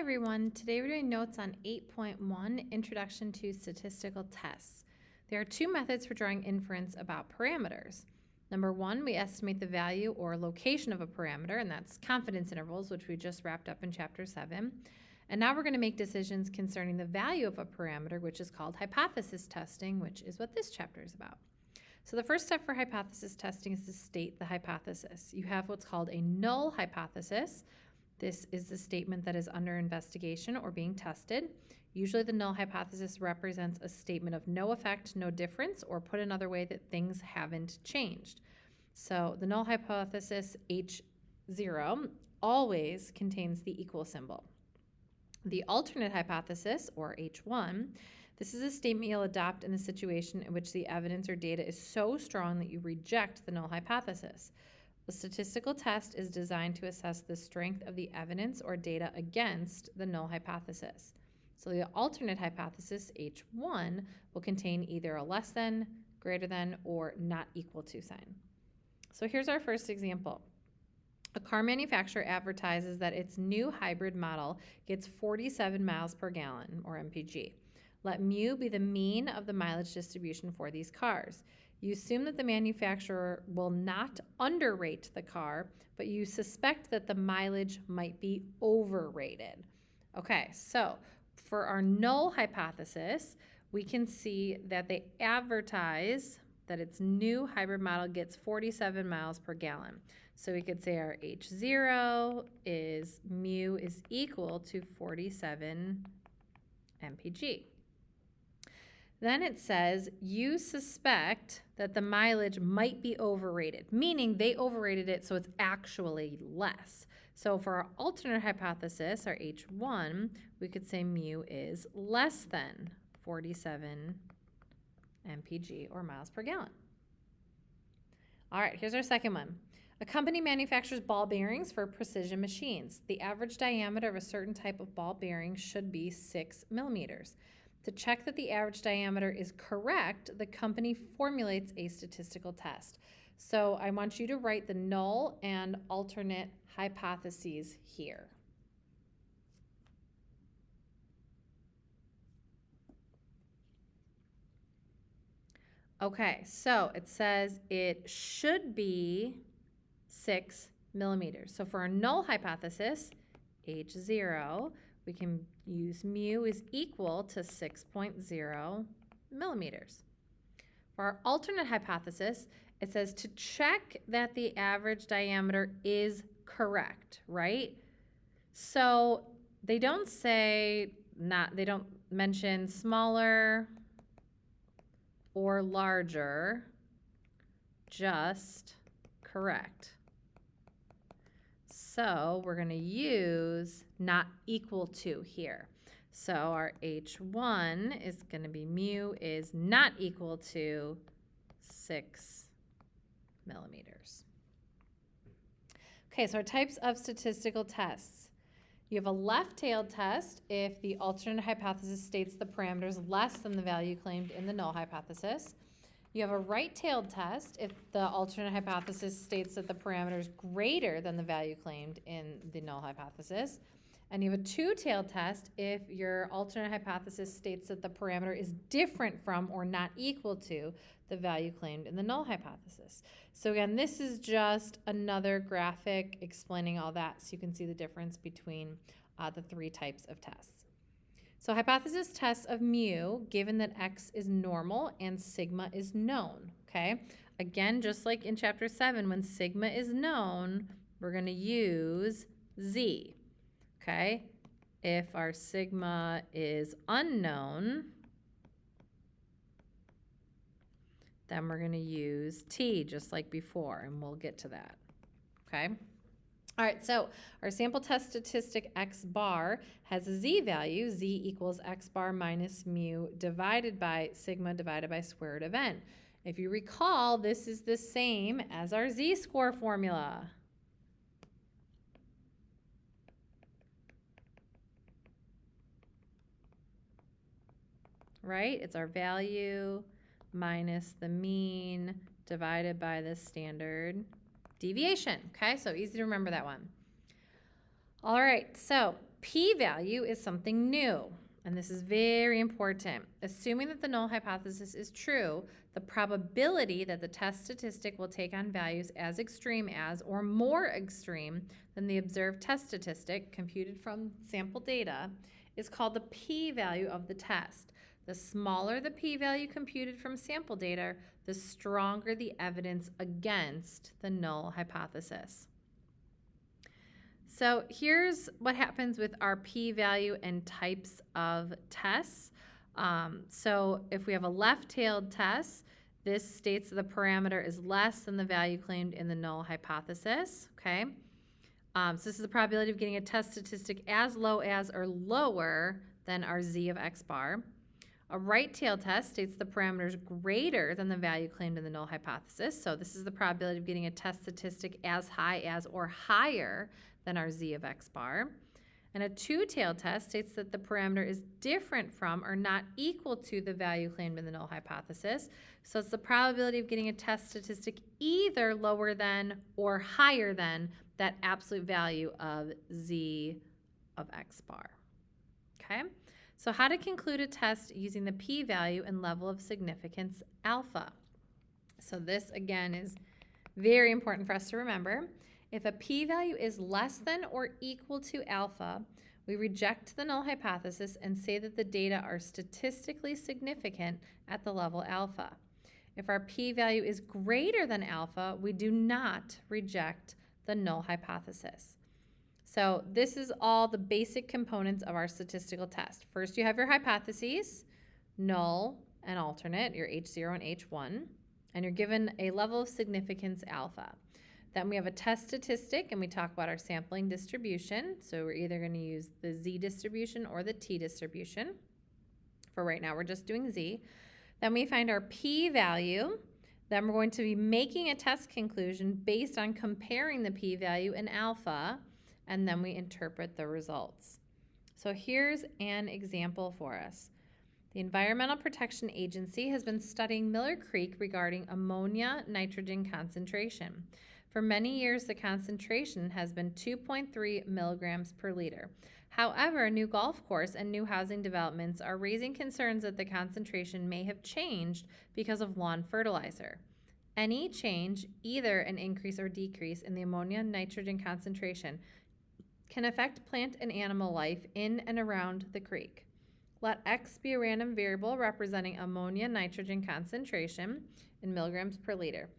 everyone. Today we're doing notes on 8.1, Introduction to Statistical Tests. There are two methods for drawing inference about parameters. Number one, we estimate the value or location of a parameter, and that's confidence intervals, which we just wrapped up in Chapter 7. And now we're going to make decisions concerning the value of a parameter, which is called hypothesis testing, which is what this chapter is about. So the first step for hypothesis testing is to state the hypothesis. You have what's called a null hypothesis. This is the statement that is under investigation or being tested. Usually the null hypothesis represents a statement of no effect, no difference, or put another way that things haven't changed. So the null hypothesis H0 always contains the equal symbol. The alternate hypothesis, or H1, this is a statement you'll adopt in the situation in which the evidence or data is so strong that you reject the null hypothesis. The statistical test is designed to assess the strength of the evidence or data against the null hypothesis. So the alternate hypothesis, H1, will contain either a less than, greater than, or not equal to sign. So here's our first example. A car manufacturer advertises that its new hybrid model gets 47 miles per gallon, or MPG. Let mu be the mean of the mileage distribution for these cars. You assume that the manufacturer will not underrate the car, but you suspect that the mileage might be overrated. Okay, so for our null hypothesis, we can see that they advertise that its new hybrid model gets 47 miles per gallon. So we could say our H0 is mu is equal to 47 mpg. Then it says you suspect that the mileage might be overrated, meaning they overrated it so it's actually less. So for our alternate hypothesis, our H1, we could say mu is less than 47 mpg, or miles per gallon. All right, here's our second one. A company manufactures ball bearings for precision machines. The average diameter of a certain type of ball bearing should be 6 millimeters. To check that the average diameter is correct, the company formulates a statistical test. So I want you to write the null and alternate hypotheses here. Okay, so it says it should be 6 millimeters. So for our null hypothesis, H0, we can use mu is equal to 6.0 millimeters. For our alternate hypothesis, it says to check that the average diameter is correct, right? So they don't say they don't mention smaller or larger, just correct. So we're going to use not equal to here. So our H1 is going to be mu is not equal to 6 millimeters. Okay, so our types of statistical tests. You have a left-tailed test if the alternate hypothesis states the parameter is less than the value claimed in the null hypothesis. You have a right-tailed test if the alternate hypothesis states that the parameter is greater than the value claimed in the null hypothesis. And you have a two-tailed test if your alternate hypothesis states that the parameter is different from or not equal to the value claimed in the null hypothesis. So again, this is just another graphic explaining all that so you can see the difference between the three types of tests. So hypothesis tests of mu, given that x is normal and sigma is known, okay? Again, just like in Chapter 7, when sigma is known, we're going to use z, okay? If our sigma is unknown, then we're going to use t, just like before, and we'll get to that, okay? All right, so our sample test statistic x bar has a z value. Z equals x bar minus mu divided by sigma divided by square root of n. If you recall, this is the same as our z-score formula. Right? It's our value minus the mean divided by the standard deviation. Okay, so easy to remember that one. All right, so p-value is something new, and this is very important. Assuming that the null hypothesis is true, the probability that the test statistic will take on values as extreme as or more extreme than the observed test statistic computed from sample data is called the p-value of the test. The smaller the p-value computed from sample data, the stronger the evidence against the null hypothesis. So here's what happens with our p-value and types of tests. So if we have a left-tailed test, this states that the parameter is less than the value claimed in the null hypothesis, okay? So this is the probability of getting a test statistic as low as or lower than our z of x bar. A right-tailed test states the parameter is greater than the value claimed in the null hypothesis. So this is the probability of getting a test statistic as high as or higher than our z of x bar. And a two-tailed test states that the parameter is different from or not equal to the value claimed in the null hypothesis. So it's the probability of getting a test statistic either lower than or higher than that absolute value of z of x bar. Okay? So how to conclude a test using the p-value and level of significance alpha. So this, again, is very important for us to remember. If a p-value is less than or equal to alpha, we reject the null hypothesis and say that the data are statistically significant at the level alpha. If our p-value is greater than alpha, we do not reject the null hypothesis. So this is all the basic components of our statistical test. First, you have your hypotheses, null and alternate, your H0 and H1, and you're given a level of significance alpha. Then we have a test statistic, and we talk about our sampling distribution. So we're either going to use the z distribution or the t distribution. For right now, we're just doing z. Then we find our p-value. Then we're going to be making a test conclusion based on comparing the p-value and alpha, and then we interpret the results. So here's an example for us. The Environmental Protection Agency has been studying Miller Creek regarding ammonia nitrogen concentration. For many years, the concentration has been 2.3 milligrams per liter. However, a new golf course and new housing developments are raising concerns that the concentration may have changed because of lawn fertilizer. Any change, either an increase or decrease in the ammonia nitrogen concentration, can affect plant and animal life in and around the creek. Let X be a random variable representing ammonia nitrogen concentration in milligrams per liter.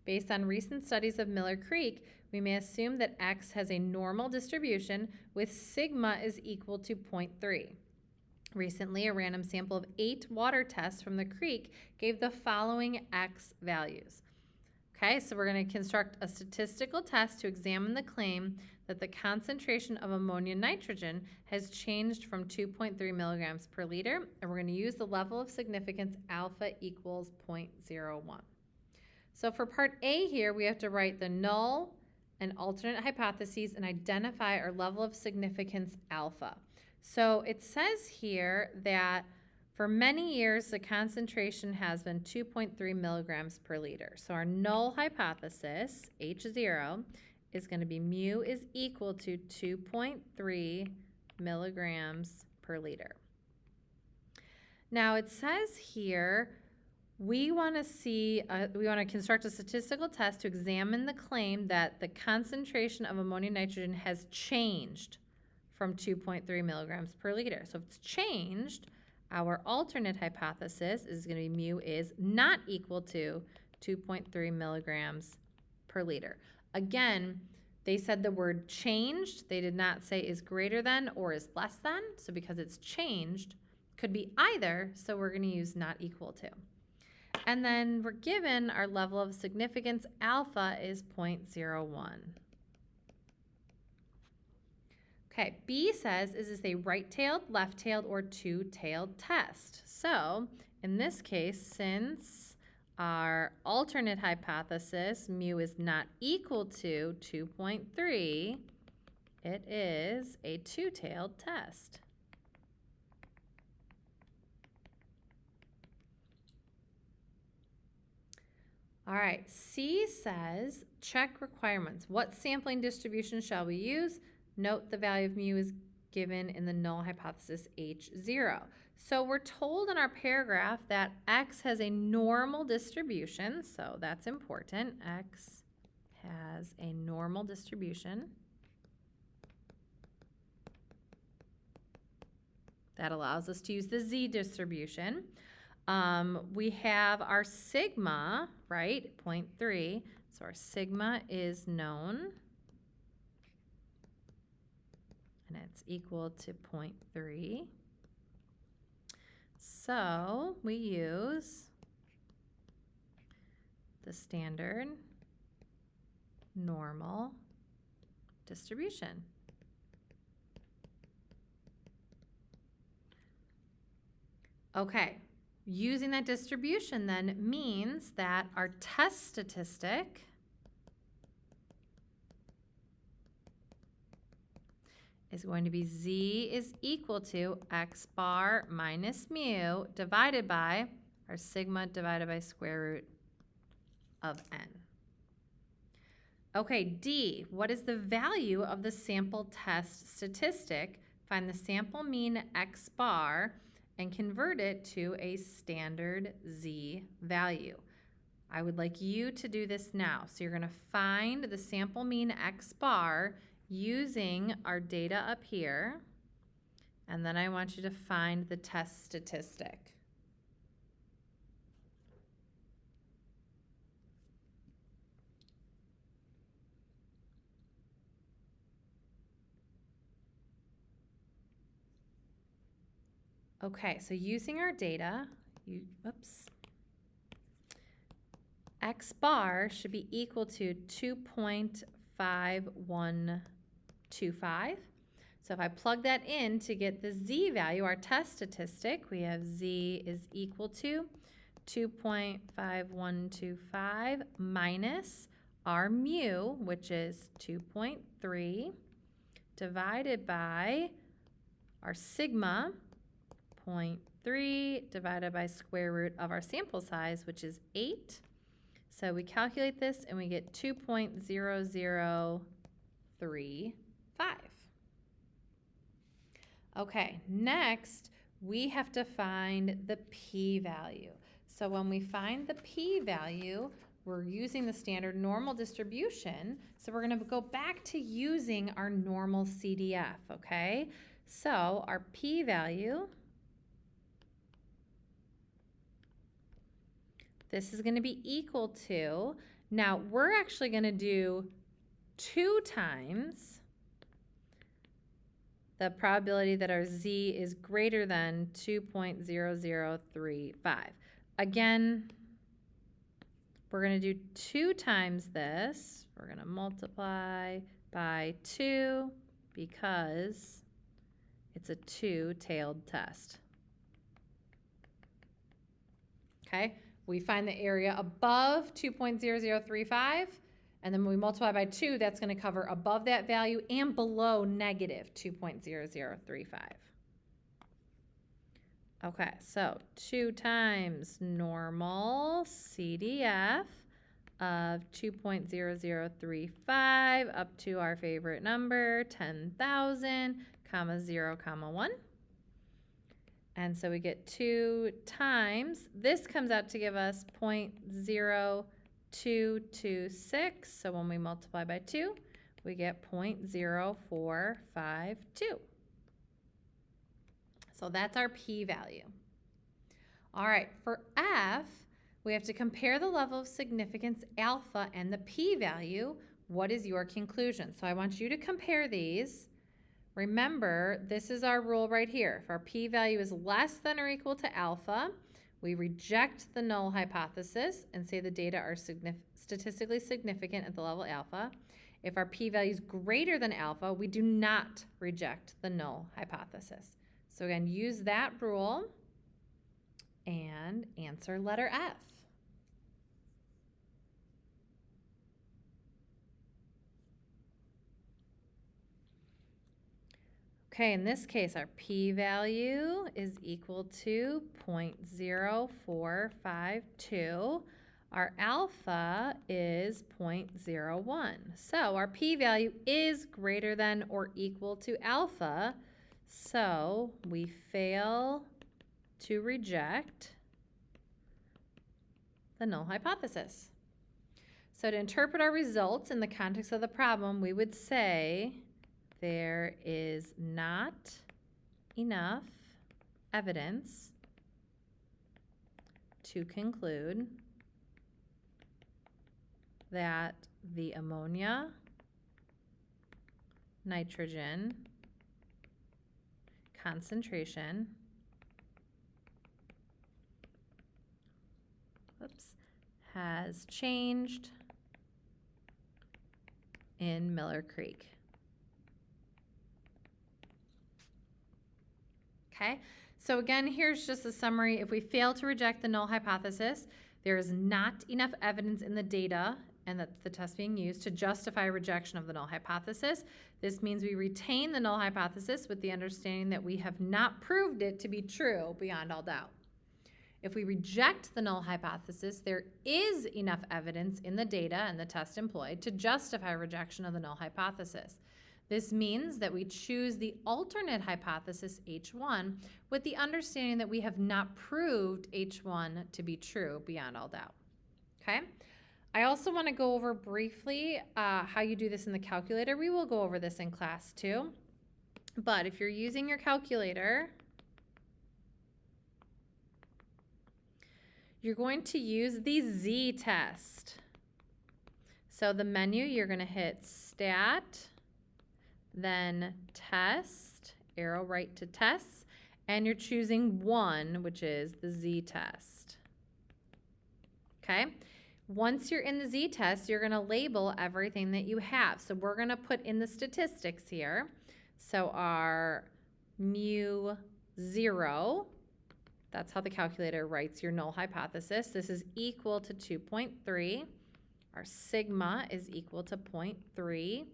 Based on recent studies of Miller Creek, we may assume that X has a normal distribution with sigma is equal to 0.3. Recently, a random sample of 8 water tests from the creek gave the following X values. Okay, so we're going to construct a statistical test to examine the claim that the concentration of ammonia nitrogen has changed from 2.3 milligrams per liter, and we're going to use the level of significance alpha equals 0.01. So for part A here, we have to write the null and alternate hypotheses and identify our level of significance alpha. So it says here that for many years, the concentration has been 2.3 milligrams per liter. So our null hypothesis, H0, is going to be mu is equal to 2.3 milligrams per liter. Now it says here, we want to construct a statistical test to examine the claim that the concentration of ammonium nitrogen has changed from 2.3 milligrams per liter. So if it's changed, our alternate hypothesis is going to be mu is not equal to 2.3 milligrams per liter. Again, they said the word changed. They did not say is greater than or is less than. So because it's changed, could be either, so we're going to use not equal to. And then we're given our level of significance alpha is 0.01. Okay, B says, is this a right-tailed, left-tailed, or two-tailed test? So in this case, since our alternate hypothesis, mu is not equal to 2.3, it is a two-tailed test. All right, C says, check requirements. What sampling distribution shall we use? Note the value of mu is given in the null hypothesis H0. So we're told in our paragraph that X has a normal distribution, so that's important. X has a normal distribution. That allows us to use the Z distribution. We have our sigma, right, 0.3. So our sigma is known, and it's equal to 0.3. So we use the standard normal distribution. Okay, using that distribution then means that our test statistic is going to be Z is equal to X bar minus mu divided by our sigma divided by square root of N. Okay, D, what is the value of the sample test statistic? Find the sample mean X bar and convert it to a standard Z value. I would like you to do this now. So you're going to find the sample mean X bar using our data up here, and then I want you to find the test statistic. Okay, so using our data, X bar should be equal to 2.5125. So if I plug that in to get the Z value, our test statistic, we have Z is equal to 2.5125 minus our mu, which is 2.3, divided by our sigma, 0.3 divided by square root of our sample size, which is 8. So we calculate this and we get 2.0035. Okay, next we have to find the p-value. So when we find the p-value, we're using the standard normal distribution. So we're going to go back to using our normal CDF, okay? So our p-value, this is going to be equal to, now we're actually going to do 2 times the probability that our Z is greater than 2.0035. Again, we're going to do 2 times this. We're going to multiply by 2 because it's a 2-tailed test. Okay? We find the area above 2.0035, and then when we multiply by 2, that's going to cover above that value and below negative 2.0035. Okay, so 2 times normal CDF of 2.0035 up to our favorite number, 10,000, 0, 1. And so we get 2 times, this comes out to give us 0.0226. So when we multiply by 2, we get 0.0452. So that's our p-value. All right, for F, we have to compare the level of significance alpha and the p-value. What is your conclusion? So I want you to compare these. Remember, this is our rule right here. If our p-value is less than or equal to alpha, we reject the null hypothesis and say the data are statistically significant at the level alpha. If our p-value is greater than alpha, we do not reject the null hypothesis. So again, use that rule and answer letter F. Okay, in this case, our p-value is equal to 0.0452. Our alpha is 0.01. So our p-value is greater than or equal to alpha. So we fail to reject the null hypothesis. So to interpret our results in the context of the problem, we would say there is not enough evidence to conclude that the ammonia, nitrogen concentration has changed in Miller Creek. Okay, so again, here's just a summary. If we fail to reject the null hypothesis, there is not enough evidence in the data and that's the test being used to justify rejection of the null hypothesis. This means we retain the null hypothesis with the understanding that we have not proved it to be true beyond all doubt. If we reject the null hypothesis, there is enough evidence in the data and the test employed to justify rejection of the null hypothesis. This means that we choose the alternate hypothesis, H1, with the understanding that we have not proved H1 to be true beyond all doubt. Okay? I also want to go over briefly how you do this in the calculator. We will go over this in class too. But if you're using your calculator, you're going to use the z-test. So the menu, you're going to hit Stat, then Test, arrow right to Tests, and you're choosing 1, which is the z-test. Okay? Once you're in the z-test, you're going to label everything that you have. So we're going to put in the statistics here. So our mu 0, that's how the calculator writes your null hypothesis. This is equal to 2.3. Our sigma is equal to 0.3.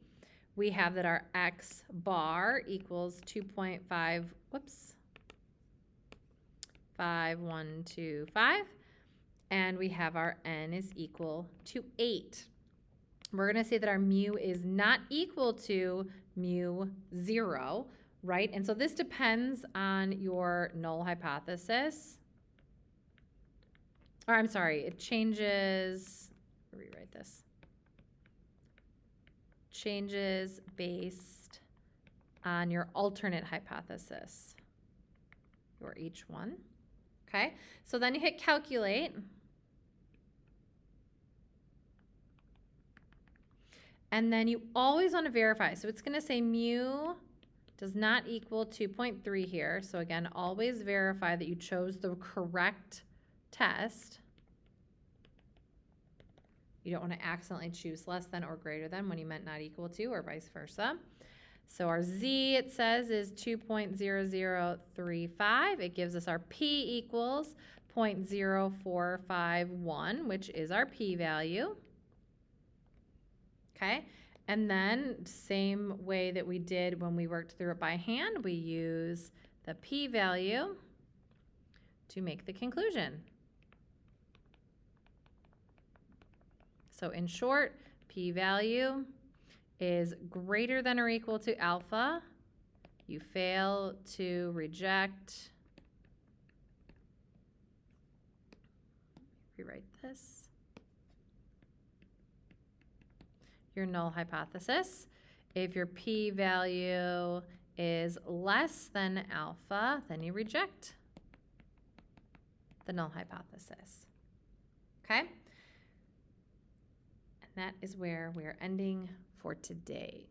We have that our x bar equals 2.5, and we have our n is equal to 8. We're going to say that our mu is not equal to mu 0, right? And so this depends on your null hypothesis. Or I'm sorry, it changes, rewrite this. Changes based on your alternate hypothesis, your H1. Okay, so then you hit calculate. And then you always want to verify. So it's going to say mu does not equal 2.3 here. So again, always verify that you chose the correct test. You don't want to accidentally choose less than or greater than when you meant not equal to, or vice versa. So our z, it says, is 2.0035. It gives us our p equals 0.0451, which is our p-value. Okay, and then same way that we did when we worked through it by hand, we use the p-value to make the conclusion. So in short, p-value is greater than or equal to alpha. You fail to reject. Rewrite this. Your null hypothesis. If your p-value is less than alpha, then you reject the null hypothesis. Okay? And that is where we are ending for today.